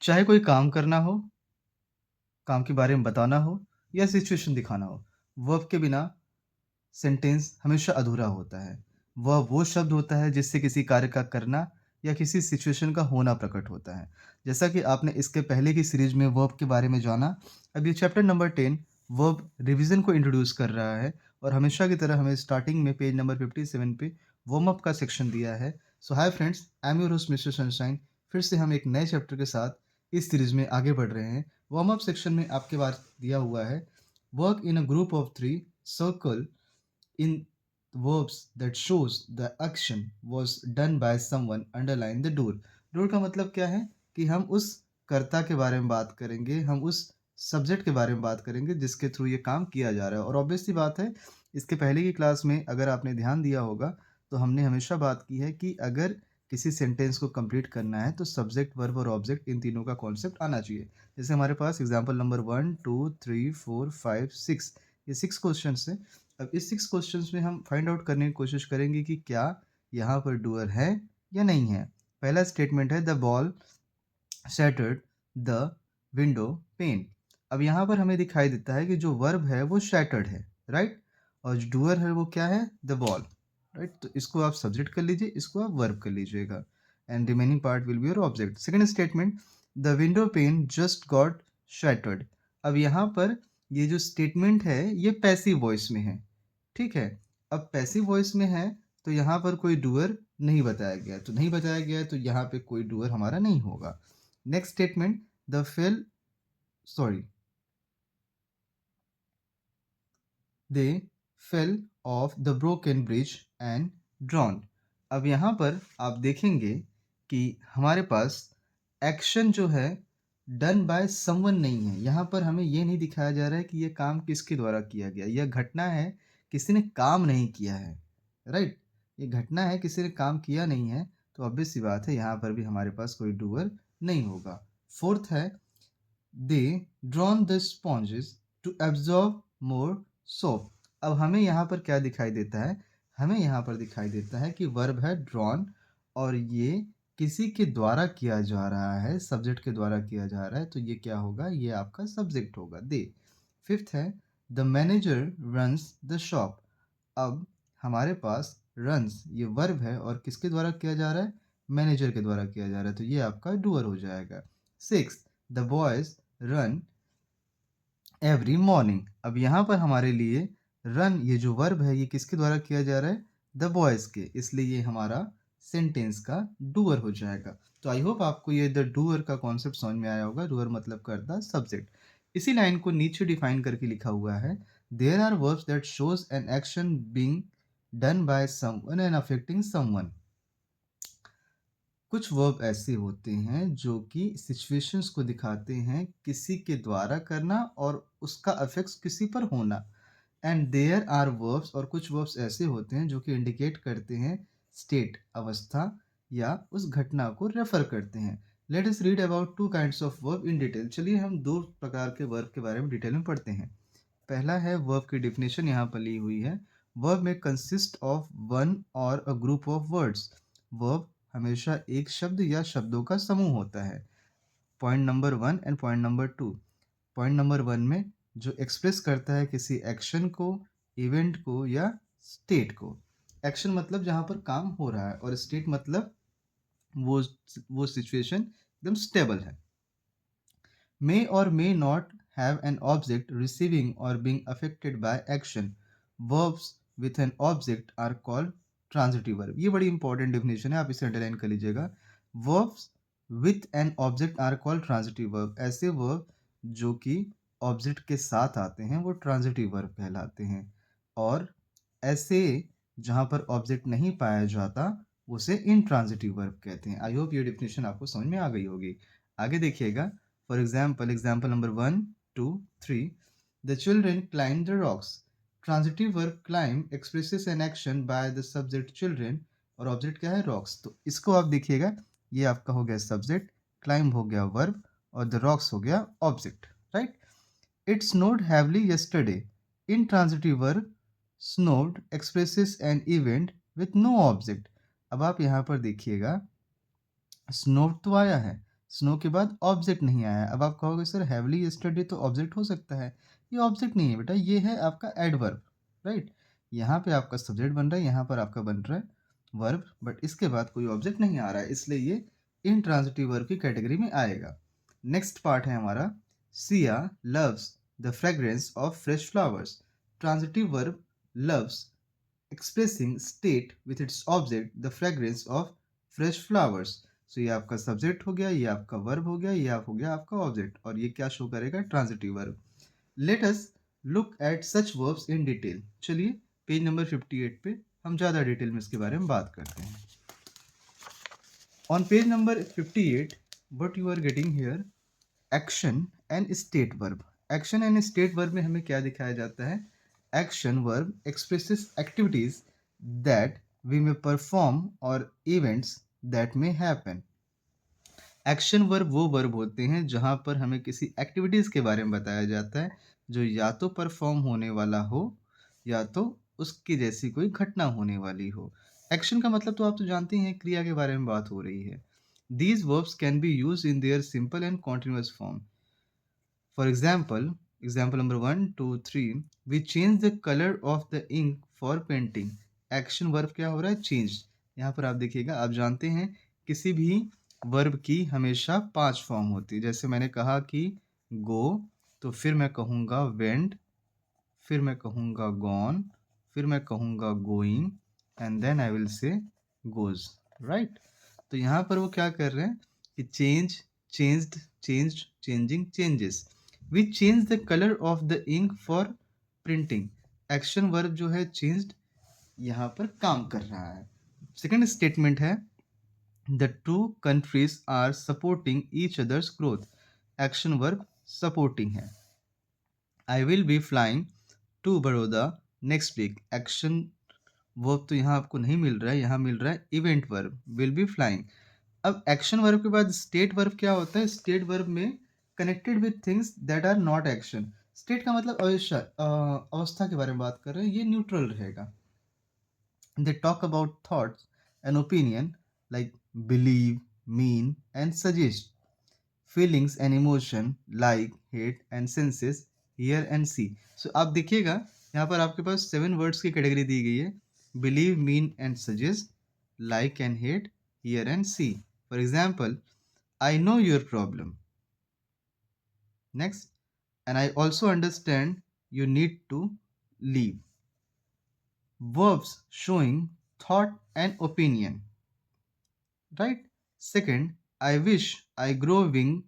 चाहे कोई काम करना हो, काम के बारे में बताना हो या सिचुएशन दिखाना हो, वर्ब के बिना सेंटेंस हमेशा अधूरा होता है। वह वो शब्द होता है जिससे किसी कार्य का करना या किसी सिचुएशन का होना प्रकट होता है। जैसा कि आपने इसके पहले की सीरीज़ में वर्ब के बारे में जाना, अब ये चैप्टर नंबर 10 वर्ब रिवीजन को इंट्रोड्यूस कर रहा है और हमेशा की तरह हमें स्टार्टिंग में पेज नंबर 57 पे वार्म अप का सेक्शन दिया है। So hi friends, I am your host mister Sunshine. फिर से हम एक नए चैप्टर के साथ इस सीरीज़ में आगे बढ़ रहे हैं। वार्म अप सेक्शन में आपके पास दिया हुआ है, work in a group of 3, circle in verbs that shows the action was done by someone, underline the door. Door का मतलब क्या है कि हम उस कर्ता के बारे में बात करेंगे, हम उस सब्जेक्ट के बारे में बात करेंगे जिसके थ्रू ये काम किया जा रहा है। और ऑब्वियस सी बात है, इसके पहले की क्लास में अगर आपने ध्यान दिया होगा तो हमने हमेशा बात की है कि अगर किसी सेंटेंस को कंप्लीट करना है तो सब्जेक्ट, वर्ब और ऑब्जेक्ट इन तीनों का कॉन्सेप्ट आना चाहिए। जैसे हमारे पास एग्जांपल नंबर 1, 2, 3, 4, 5, 6, ये 6 क्वेश्चंस हैं। अब इस 6 क्वेश्चंस में हम फाइंड आउट करने की कोशिश करेंगे कि क्या यहाँ पर डूअर है या नहीं है। पहला स्टेटमेंट है, the ball shattered the window pane. अब यहाँ पर हमें दिखाई देता है कि जो वर्ब है वो शैटर्ड है, राइट? और जो डूअर है वो क्या है? The ball, right? तो इसको आप सब्जेक्ट कर लीजिए, इसको आप वर्ब कर लीजिएगा and remaining part will be your object. Second statement, the window pane just got shattered. अब यहाँ पर ये जो स्टेटमेंट है ये पैसिव वॉइस में है, ठीक है? अब पैसिव वॉइस में है तो यहाँ पर कोई डूअर नहीं बताया गया, तो नहीं बताया गया है तो यहाँ पे कोई डूअर हमारा नहीं होगा। Next statement, the fail sorry they fell off the broken bridge and drawn. अब यहाँ पर आप देखेंगे कि हमारे पास एक्शन जो है डन बाय समवन नहीं है। यहाँ पर हमें ये नहीं दिखाया जा रहा है कि ये काम किसके द्वारा किया गया। यह घटना है, किसी ने काम नहीं किया है, राइट? ये घटना है, किसी ने काम किया नहीं है, तो ऑब्वियस सी बात है यहाँ पर भी हमारे पास कोई डूअर नहीं होगा। फोर्थ है, they drawn the sponges to absorb more soap. अब हमें यहाँ पर क्या दिखाई देता है? हमें यहाँ पर दिखाई देता है कि वर्ब है ड्रॉन और ये किसी के द्वारा किया जा रहा है, सब्जेक्ट के द्वारा किया जा रहा है, तो ये क्या होगा? ये आपका सब्जेक्ट होगा, दे। फिफ्थ है, the manager runs the shop. अब हमारे पास रन्स ये वर्ब है और किसके द्वारा किया जा रहा है? मैनेजर के द्वारा किया जा रहा है, तो ये आपका डूअर हो जाएगा। Six, the boys run every morning. अब यहाँ पर हमारे लिए रन ये जो वर्ब है ये किसके द्वारा किया जा रहा है? द बॉयज के, इसलिए ये हमारा सेंटेंस का डूअर हो जाएगा। तो आई होप आपको ये द डूअर का कॉन्सेप्ट समझ में आया होगा। डूअर मतलब करता सब्जेक्ट। इसी लाइन को नीचे डिफाइन करके लिखा हुआ है, there are verbs that shows an action being done by someone and affecting someone. कुछ वर्ब ऐसे होते हैं जो कि सिचुएशंस को दिखाते हैं, किसी के द्वारा करना और उसका अफेक्ट्स किसी पर होना। एंड देयर आर वर्ब्स, और कुछ वर्ब्स ऐसे होते हैं जो कि इंडिकेट करते हैं स्टेट, अवस्था, या उस घटना को रेफर करते हैं। Let us read about two kinds of verb in detail. चलिए हम दो प्रकार के वर्ब के बारे में डिटेल में पढ़ते हैं। पहला है, वर्ब की डिफिनेशन यहाँ पर ली हुई है, वर्ब में कंसिस्ट ऑफ वन और a group of words. Verb हमेशा एक शब्द या शब्दों का समूह होता है। Point number 1 and point number 2। Point number 1 में जो एक्सप्रेस करता है किसी एक्शन को, इवेंट को या स्टेट को। एक्शन मतलब जहाँ पर काम हो रहा है और स्टेट मतलब वो वो सिचुएशन एकदम स्टेबल है। May or may not have an object receiving or being affected by action. Verbs with an object are called transitive verb. ये बड़ी इंपॉर्टेंट डेफिनेशन है, आप इसे अंडरलाइन कर लीजिएगा। Verbs with an object are called transitive verb. ऐसे verb जो कि ऑब्जेक्ट के साथ आते हैं वो ट्रांजिटिव वर्ब कहलाते हैं, और ऐसे जहाँ पर ऑब्जेक्ट नहीं पाया जाता उसे इनट्रांजिटिव वर्ब कहते हैं। आई होप ये डेफिनेशन आपको समझ में आ गई होगी। आगे देखिएगा, for example number 1, 2, 3. The children climbed the rocks. Transitive verb climb expresses an action by the subject children और ऑब्जेक्ट क्या है? रॉक्स। तो इसको आप देखिएगा, ये आपका हो गया सब्जेक्ट, क्लाइंब हो गया वर्ब और द रॉक्स हो गया object, right? It snowed heavily yesterday. Intransitive verb snowed expresses an event with no object. अब आप यहाँ पर देखिएगा, स्नोड तो आया है स्नो के बाद ऑब्जेक्ट नहीं आया। अब आप कहोगे सर हैवली यस्टरडे तो ऑब्जेक्ट हो सकता है। ये ऑब्जेक्ट नहीं है बेटा, ये है आपका एडवर्ब, राइट? यहाँ पे आपका सब्जेक्ट बन रहा है, यहाँ पर आपका बन रहा है वर्ब, बट इसके बाद कोई ऑब्जेक्ट नहीं आ रहा है, इसलिए ये इंट्रांजिटिव वर्ब की कैटेगरी में आएगा। नेक्स्ट पार्ट है हमारा, Siya loves the fragrance of fresh flowers. Transitive verb loves expressing state with its object the fragrance of fresh flowers। सो ये आपका सब्जेक्ट हो गया, ये आपका वर्ब हो गया, ये आप हो गया आपका ऑब्जेक्ट, और ये क्या शो करेगा? Transitive verb. Let us look at such verbs in detail. चलिए पेज नंबर 58 पे हम ज़्यादा डिटेल में इसके बारे में बात करते हैं। On page number 58 what you are getting here, action and state verb. Action and state verb में हमें क्या दिखाया जाता है? Action verb expresses activities that we may perform और events that may happen. Action verb वो वर्ब होते हैं जहाँ पर हमें किसी एक्टिविटीज़ के बारे में बताया जाता है जो या तो परफॉर्म होने वाला हो या तो उसकी जैसी कोई घटना होने वाली हो। एक्शन का मतलब तो आप तो जानते ही हैं, क्रिया के बारे में बात हो रही है। These verbs can be use in their simple and continuous form. For example number 1, 2, 3, we change the color of the ink for painting। Action verb क्या हो रहा है? चेंज। यहाँ पर आप देखिएगा, आप जानते हैं किसी भी वर्ब की हमेशा 5 फॉर्म होती है। जैसे मैंने कहा कि गो, तो फिर मैं कहूँगा वेंट, फिर मैं कहूँगा गॉन, फिर मैं कहूँगा going, and then I will say goes, right? तो यहाँ पर वो क्या कर रहे हैं कि change, changed, changed, changing, changes. We change the colour of the ink for printing. Action verb जो है चेंज्ड, यहाँ पर काम कर रहा है। सेकंड स्टेटमेंट है the two countries are supporting each other's growth. Action verb supporting है। I will be flying to Baroda next week. Action verb तो यहाँ आपको नहीं मिल रहा है, यहाँ मिल रहा है event verb, will be flying. अब एक्शन वर्ब के बाद स्टेट वर्ब क्या होता है? स्टेट वर्ब में connected with things that are not action. State का मतलब अवस्था के बारे में बात कर रहे हैं, ये न्यूट्रल रहेगा। They talk about thoughts and opinion like believe, mean and suggest. Feelings and emotion like hate and senses, hear and see. So आप देखिएगा यहाँ पर आपके पास 7 वर्ड्स की कैटेगरी दी गई है, believe, mean and suggest, like and hate, hear and see। For example, I know your problem. Next, and I also understand you need to leave। Verbs showing thought and opinion, right? Second, I wish I grow wing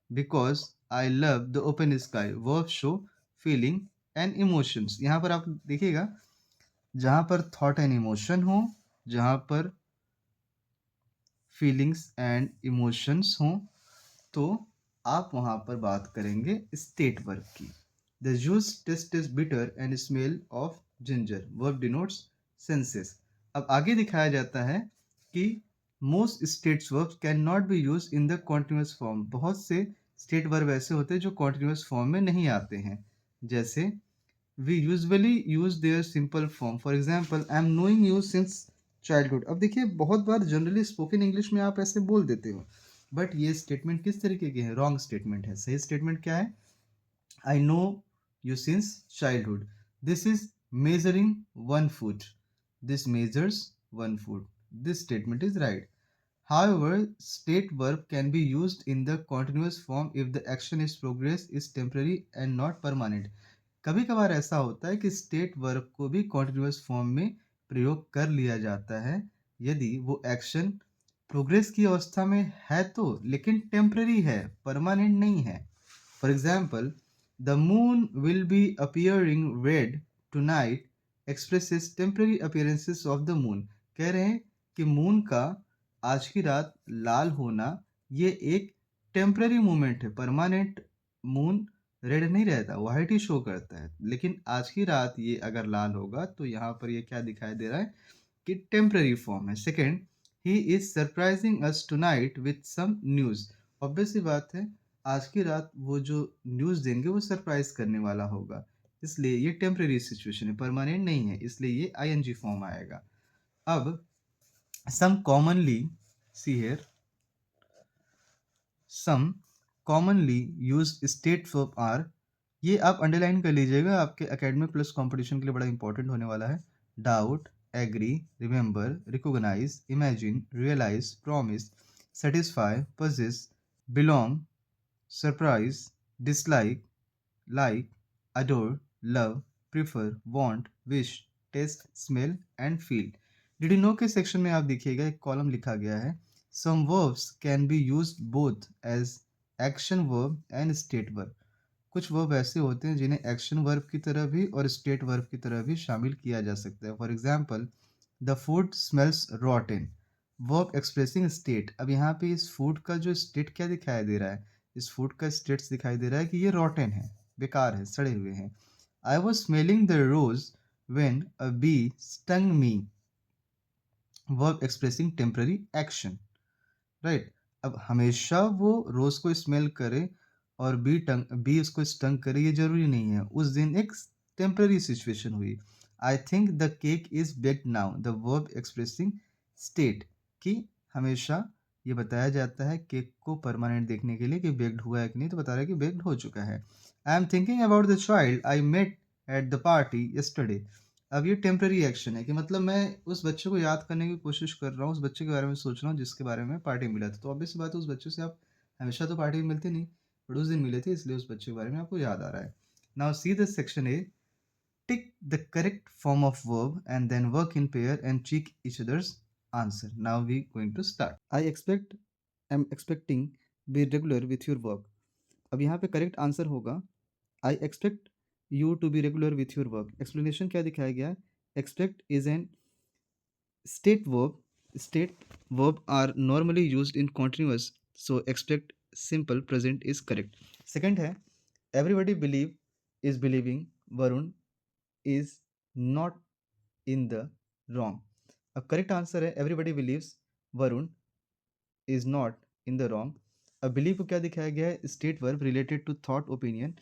because I love the open sky। Verbs show feeling and emotions। यहाँ पर आप देखिएगा, जहाँ पर thought and emotion हो, जहाँ पर feelings and emotions हों, तो आप वहाँ पर बात करेंगे स्टेट वर्ब की। The juice taste is bitter and smell of ginger. Verb denotes senses. अब आगे दिखाया जाता है कि most states verb can not be use in the continuous form. बहुत से स्टेट वर्ब ऐसे होते हैं जो कॉन्टिन्यूस फॉर्म में नहीं आते हैं। जैसे we usually use their simple form. For example, I am knowing you since childhood. अब देखिए, बहुत बार जनरली स्पोकन इंग्लिश में आप ऐसे बोल देते हो, बट ये स्टेटमेंट किस तरीके के हैं? रॉन्ग स्टेटमेंट है। सही स्टेटमेंट क्या है? I know you since childhood. This is measuring 1 foot. This measures 1 foot. This statement is right. However, state verb can be used in the continuous form if the action is progress is temporary and not permanent। कभी कभार ऐसा होता है कि state verb को भी continuous form में प्रयोग कर लिया जाता है यदि वो एक्शन प्रोग्रेस की अवस्था में है तो, लेकिन टेम्पररी है, परमानेंट नहीं है। For example, the moon will be appearing red tonight expresses temporary appearances of the moon. कह रहे हैं कि मून का आज की रात लाल होना ये एक टेम्पररी मूवमेंट है, परमानेंट मून रेड नहीं रहता, वाइट ही शो करता है। लेकिन आज की रात ये अगर लाल होगा तो यहाँ पर ये क्या दिखाई दे रहा है कि टेम्पररी फॉर्म है। Second, he is surprising us tonight with some news. Obvious सी बात है, आज की रात वो जो न्यूज़ देंगे वो सरप्राइज करने वाला होगा, इसलिए ये टेम्पररी सिचुएशन है, परमानेंट नहीं है, इसलिए ये आईएनजी फॉर्म आएगा। अब some commonly see here, some commonly used state verb are, ये आप अंडरलाइन कर लीजिएगा, आपके एकेडमिक प्लस कंपटीशन के लिए बड़ा इंपॉर्टेंट होने वाला है। Doubt, agree, remember, recognise, imagine, realise, promise, satisfy, possess, belong, surprise, dislike, like, adore, love, prefer, want, wish, taste, smell and feel। Did you know के सेक्शन में आप देखिएगा एक कॉलम लिखा गया है, some verbs can be used both as action verb and state verb। कुछ verb ऐसे होते हैं जिन्हें एक्शन वर्ब की तरह भी और स्टेट वर्ब की तरह भी शामिल किया जा सकता है। For example, the food smells रॉटन, verb expressing state. अब यहाँ पे इस फूड का जो स्टेट क्या दिखाई दे रहा है, इस फूड का स्टेट्स दिखाई दे रहा है कि ये रॉटन है, बेकार है, सड़े हुए हैं। I was smelling the rose when a bee stung me, verb expressing temporary action. Right. अब हमेशा वो रोज को स्मेल करे और बी उसको स्टंग करे, ये जरूरी नहीं है। उस दिन एक टेम्पररी सिचुएशन हुई। I think the cake is baked now, the verb expressing state, कि हमेशा ये बताया जाता है केक को परमानेंट देखने के लिए कि बेक्ड हुआ है कि नहीं, तो बता रहा है कि बेक्ड हो चुका है। I am thinking about the child I met at the party yesterday. अब ये टेम्पररी एक्शन है कि मतलब मैं उस बच्चे को याद करने की कोशिश कर रहा हूँ, उस बच्चे के बारे में सोच रहा हूँ जिसके बारे में पार्टी मिला था। तो ऑब्वियस सी बात है, उस बच्चे से आप हमेशा तो पार्टी में मिलते नहीं, बट उस दिन मिले थे, इसलिए उस बच्चे के बारे में आपको याद आ रहा है। Now see this section A, tick the correct form of verb and then work in pair and check each others answer. Now we going to start. I am expecting be regular with your work. अब यहाँ पे correct answer होगा I expect you to be regular with your work. Explanation क्या दिखाया गया है, expect is an state verb. State verb are normally used in continuous, so expect simple present is correct. Second है, everybody believe is believing, Varun is not in the wrong। अब correct answer है everybody believes, Varun is not in the wrong। अब believe को क्या दिखाया गया है, state verb related to thought opinion,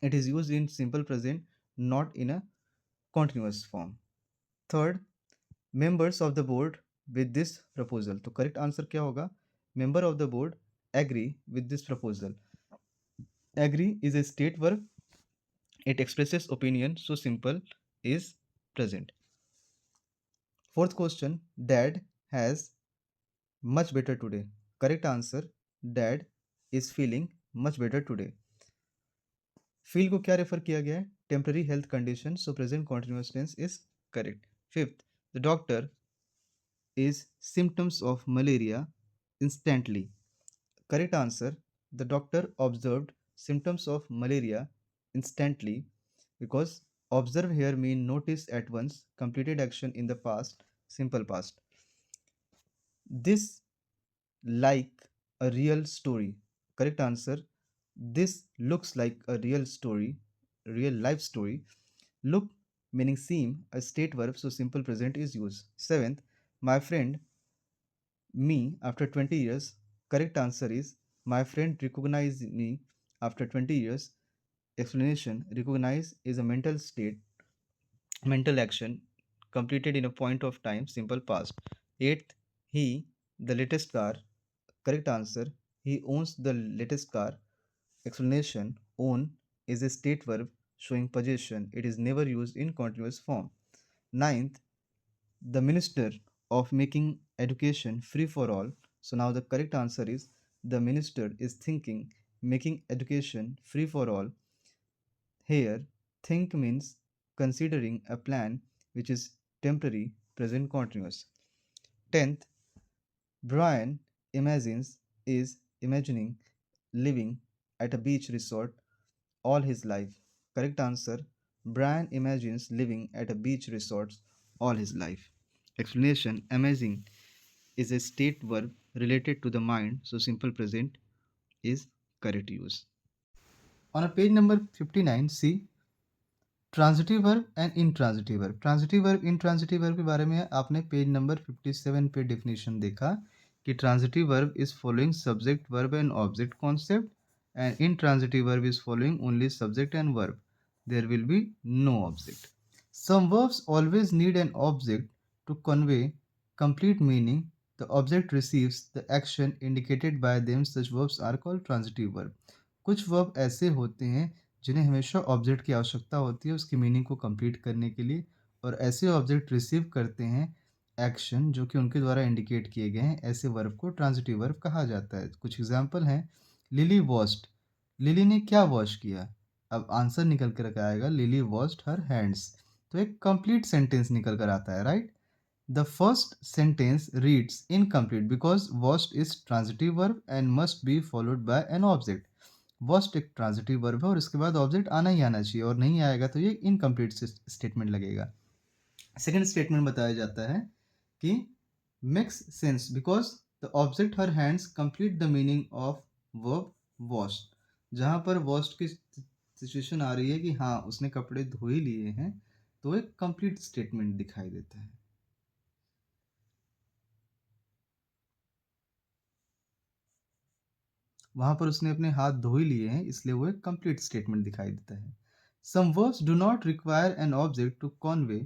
it is used in simple present, not in a continuous form। Third, members of the board with this proposal, तो correct answer क्या होगा, member of the board agree with this proposal। agree is a state verb, it expresses opinion, so simple is present। Fourth question, dad has much better today। correct answer, dad is feeling much better today। feel को क्या refer किया गया है, temporary health condition, so present continuous tense is correct। Fifth, the doctor is symptoms of malaria instantly। correct answer, the doctor observed symptoms of malaria instantly, because observe here mean notice at once, completed action in the past, simple past। this like a real story, correct answer, this looks like a real story, real life story। look meaning seem, a state verb, so simple present is used। Seventh, my friend me after 20 years, correct answer is my friend recognized me after 20 years। explanation, recognize is a mental state, mental action completed in a point of time, simple past। Eighth, he the latest car, correct answer, he owns the latest car। explanation, own is a state verb showing possession, it is never used in continuous form। Ninth, the minister of making education free for all, so now the correct answer is the minister is thinking making education free for all। here think means considering a plan which is temporary, present continuous। 10th, Brian imagines is imagining living at a beach resort all his life। correct answer, Brian imagines living at a beach resort all his life। explanation, amazing is a state verb related to the mind, so simple present is correct use। On a page number 59, see transitive verb and intransitive verb. Transitive verb intransitive verb के बारे में आपने page number 57 पे definition देखा कि transitive verb is following subject verb and object concept, and intransitive verb is following only subject and verb, there will be no object. Some verbs always need an object to convey complete meaning, the object receives the action indicated by them, such verbs are called transitive verb. कुछ verb ऐसे होते हैं जिन्हें हमेशा object की आवश्यकता होती है उसकी मीनिंग को कंप्लीट करने के लिए, और ऐसे ऑब्जेक्ट रिसीव करते हैं एक्शन जो कि उनके द्वारा इंडिकेट किए गए हैं, ऐसे वर्ब को ट्रांजिटिव वर्ब कहा जाता है। कुछ एग्जांपल हैं, लिली वॉश्ड, लिली ने क्या वॉश किया। अब आंसर निकल कर आएगा लिली वॉश्ड हर हैंड्स, तो एक कंप्लीट सेंटेंस निकल कर आता है, right. The first sentence reads incomplete because washed is transitive verb and must be followed by an object. Washed एक transitive verb है और इसके बाद ऑब्जेक्ट आना ही आना चाहिए, और नहीं आएगा तो ये इनकम्प्लीट स्टेटमेंट लगेगा। सेकेंड स्टेटमेंट बताया जाता है कि makes sense because the object her hands complete the meaning of verb washed. जहाँ पर वॉश्ड की सिचुएशन आ रही है कि हाँ उसने कपड़े धो ही लिए हैं, तो एक कंप्लीट स्टेटमेंट दिखाई देता है। वहाँ पर उसने अपने हाथ धो ही लिए हैं, इसलिए वो एक कंप्लीट स्टेटमेंट दिखाई देता है। Some verbs do not require an object to convey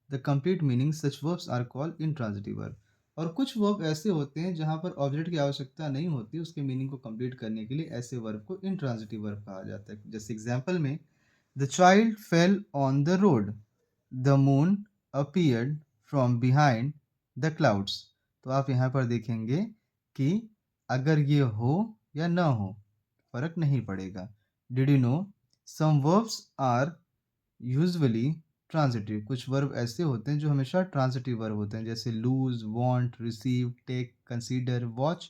the complete meaning, such verbs are called intransitive verb. और कुछ वर्ब ऐसे होते हैं जहाँ पर ऑब्जेक्ट की आवश्यकता नहीं होती उसके मीनिंग को कंप्लीट करने के लिए, ऐसे वर्ब को इंट्रांजिटिव वर्ब कहा जाता है। जैसे एग्जाम्पल में, the child fell on the road, the moon appeared from behind the clouds. तो आप यहाँ पर देखेंगे कि अगर ये हो या ना हो फर्क नहीं पड़ेगा। Did you know some verbs are usually transitive. कुछ वर्ब ऐसे होते हैं जो हमेशा ट्रांजिटिव वर्ब होते हैं, जैसे lose, want, receive, take, consider, watch,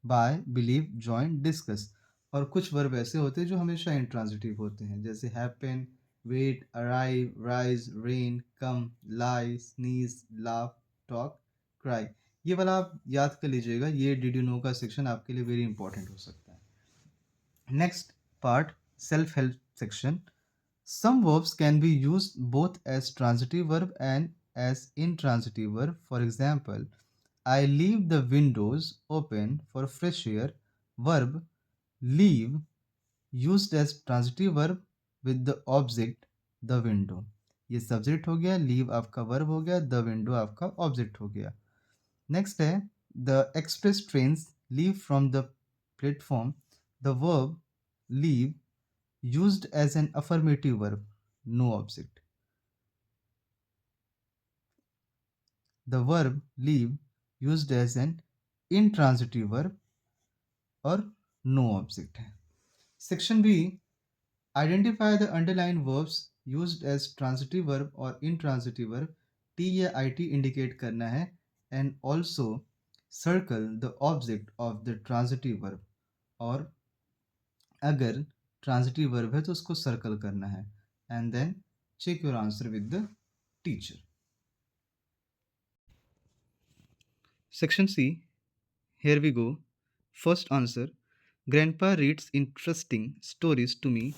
buy, believe, join, discuss. और कुछ वर्ब ऐसे होते हैं जो हमेशा इंट्रांजिटिव होते हैं, जैसे happen, wait, arrive, rise, rain, come, lie, sneeze, laugh, talk, cry. ये वाला आप याद कर लीजिएगा, ये डिड यू नो का सेक्शन आपके लिए वेरी इंपॉर्टेंट हो सकता है। Next part, self help section. Some verbs can be used both as transitive verb and as intransitive verb. For example, I leave the windows open for fresh air. Verb leave used as transitive verb with the object the window. ये subject हो गया, leave आपका verb हो गया, the window आपका object हो गया। Next है, the express trains leave from the platform. The verb leave used as an affirmative verb, no object. The verb leave used as an intransitive verb और no object है। Section B, identify the underline verbs used as transitive verb और intransitive verb. T या I T indicate करना है, and also circle the object of the transitive verb. और अगर transitive verb है तो उसको सर्कल करना है, and then check your answer with the teacher. Section C, here we go. First answer, Grandpa reads interesting stories to me.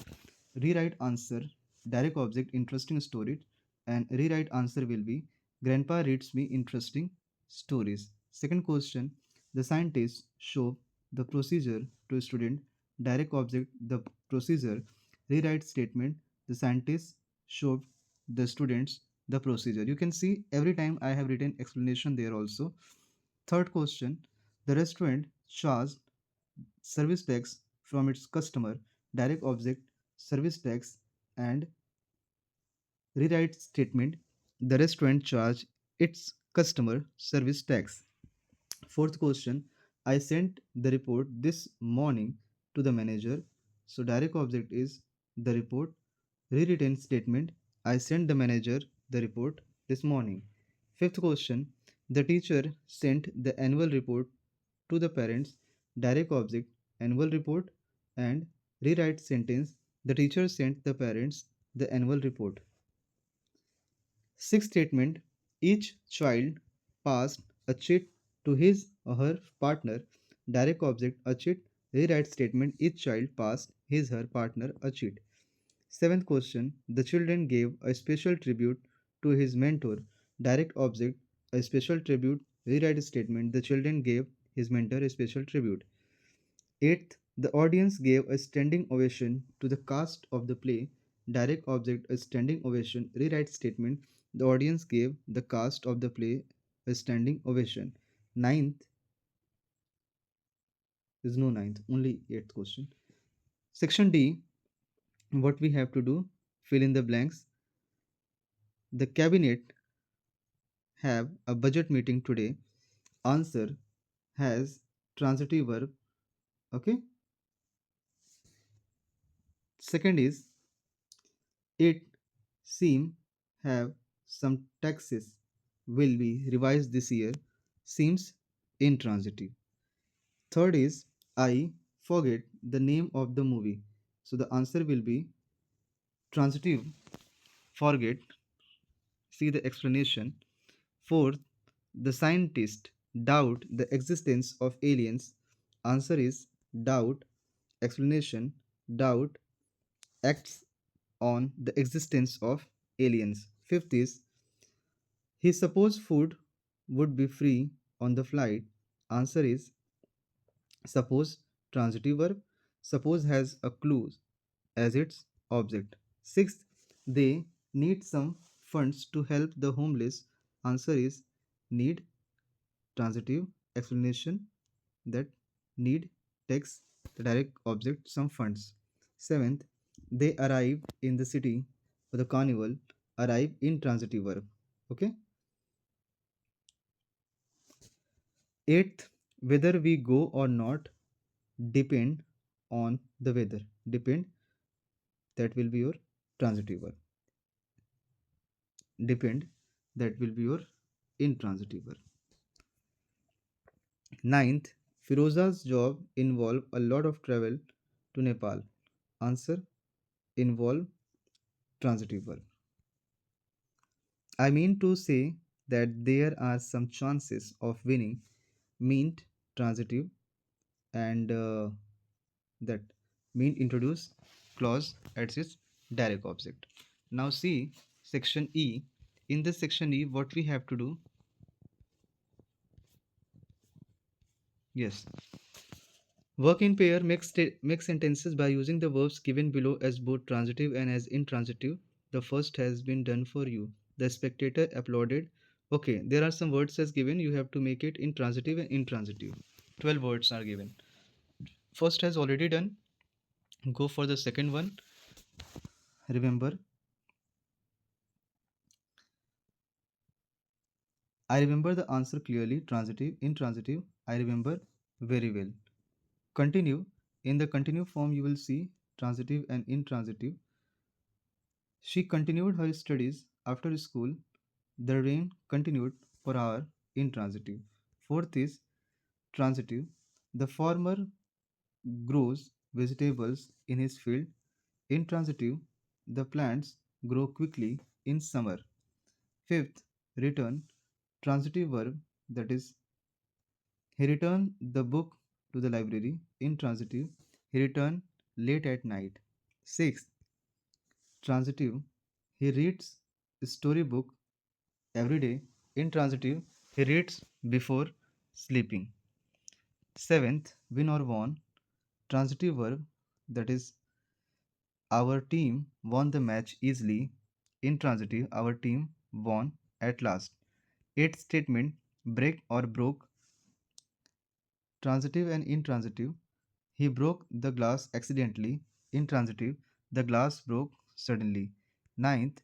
Rewrite answer, direct object interesting story, and rewrite answer will be Grandpa reads me interesting stories. Second question, the scientists show the procedure to student. Direct object the procedure. Rewrite statement, the scientists showed the students the procedure. You can see every time I have written explanation there also. Third question, the restaurant charged service tax from its customer. Direct object service tax, and rewrite statement, the restaurant charged its customer service tax. Fourth question, I sent the report this morning to the manager. So direct object is the report. Rewritten statement, I sent the manager the report this morning. Fifth question, the teacher sent the annual report to the parents. Direct object annual report, and rewrite sentence, the teacher sent the parents the annual report. Sixth statement, each child passed a chit to his or her partner. Direct object a chit. Rewrite statement, each child passed his or her partner a chit. Seventh question, the children gave a special tribute to his mentor. Direct object a special tribute. Rewrite statement, the children gave his mentor a special tribute. Eighth, the audience gave a standing ovation to the cast of the play. Direct object a standing ovation. Rewrite statement, the audience gave the cast of the play a standing ovation. Ninth is no ninth, only eighth question. Section D, what we have to do, fill in the blanks. The cabinet have a budget meeting today. Answer has transitive verb. Okay. Second is it seem have some taxes will be revised this year. Seems intransitive. Third is I forget the name of the movie. So the answer will be transitive forget. See the explanation. Fourth, the scientists doubt the existence of aliens. Answer is doubt. Explanation doubt acts on the existence of aliens. Fifth is he supposed food would be free on the flight. Answer is suppose transitive verb. Suppose has a clue as its object. Sixth, they need some funds to help the homeless. Answer is need transitive explanation that need takes the direct object some funds. Seventh, they arrive in the city for the carnival. Arrive in transitive verb. Okay. Eighth, whether we go or not depend on the weather. Depend, that will be your transitive verb. Depend, that will be your intransitive verb. Ninth, Firoza's job involve a lot of travel to Nepal. Answer involve transitive verb. I mean to say that there are some chances of winning. Meant transitive and that mean introduce clause at its direct object. Now see section E. In this section E, what we have to do? Yes, work in pair make sentences by using the verbs given below as both transitive and as intransitive. The first has been done for you. The spectator applauded. Okay, there are some words as given. You have to make it intransitive and intransitive. 12 words are given. First has already done. Go for the second one. Remember, I remember the answer clearly. Transitive, intransitive. I remember very well. Continue. In the continue form, you will see transitive and intransitive. She continued her studies after school. The rain continued for hour. Intransitive. Fourth is transitive. The farmer grows vegetables in his field. Intransitive. The plants grow quickly in summer. Fifth, return. Transitive verb, that is, he returned the book to the library. Intransitive. He returned late at night. Sixth, transitive. He reads a storybook every day. Intransitive. He reads before sleeping. Seventh, win or won. Transitive verb, that is, our team won the match easily. Intransitive, our team won at last. Eighth statement, break or broke. Transitive and intransitive. He broke the glass accidentally. Intransitive, the glass broke suddenly. Ninth,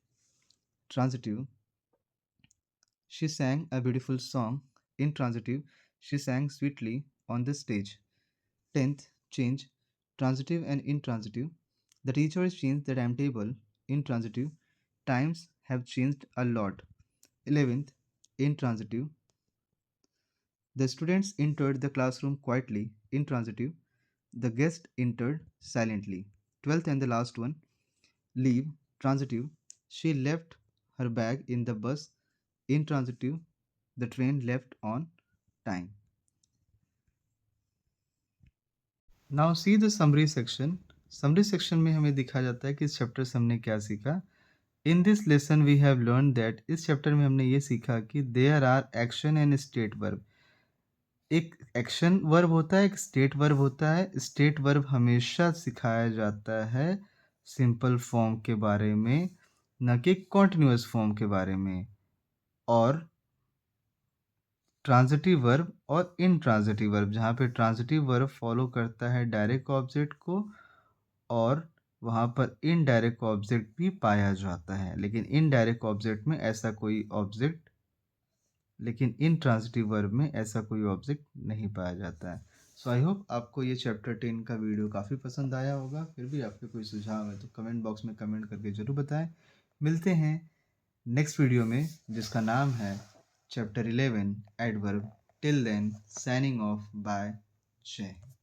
transitive. She sang a beautiful song. Intransitive, she sang sweetly on the stage. Tenth, change. Transitive and intransitive. The teacher has changed the timetable. Intransitive, times have changed a lot. 11th, intransitive. The students entered the classroom quietly. Intransitive, the guest entered silently. 12th and the last one, leave. Transitive, she left her bag in the bus. Intransitive, the train left on time. Now see the summary section. Summary section में हमें दिखा जाता है कि इस chapter से हमने क्या सीखा. In this lesson we have learn that इस चैप्टर में हमने ये सीखा कि there are action and state verb. एक एक्शन वर्ब होता है, एक स्टेट वर्ब होता है. स्टेट वर्ब हमेशा सिखाया जाता है सिंपल फॉर्म के बारे में, न कि कॉन्टिन्यूअस फॉर्म के बारे में. और ट्रांज़िटिव वर्ब और इनट्रांज़िटिव वर्ब, जहाँ पे ट्रांज़िटिव वर्ब फ़ॉलो करता है डायरेक्ट ऑब्जेक्ट को और वहाँ पर इनडायरेक्ट ऑब्जेक्ट भी पाया जाता है। लेकिन इनडायरेक्ट ऑब्जेक्ट में ऐसा कोई ऑब्जेक्ट लेकिन इनट्रांज़िटिव वर्ब में ऐसा कोई ऑब्जेक्ट नहीं पाया जाता है। सो आई होप आपको ये चैप्टर 10 का वीडियो काफ़ी पसंद आया होगा। फिर भी आपके कोई सुझाव है तो कमेंट बॉक्स में कमेंट करके ज़रूर बताएँ। मिलते हैं नेक्स्ट वीडियो में जिसका नाम है chapter 11 adverb. Till then signing off bye. जय हिंद।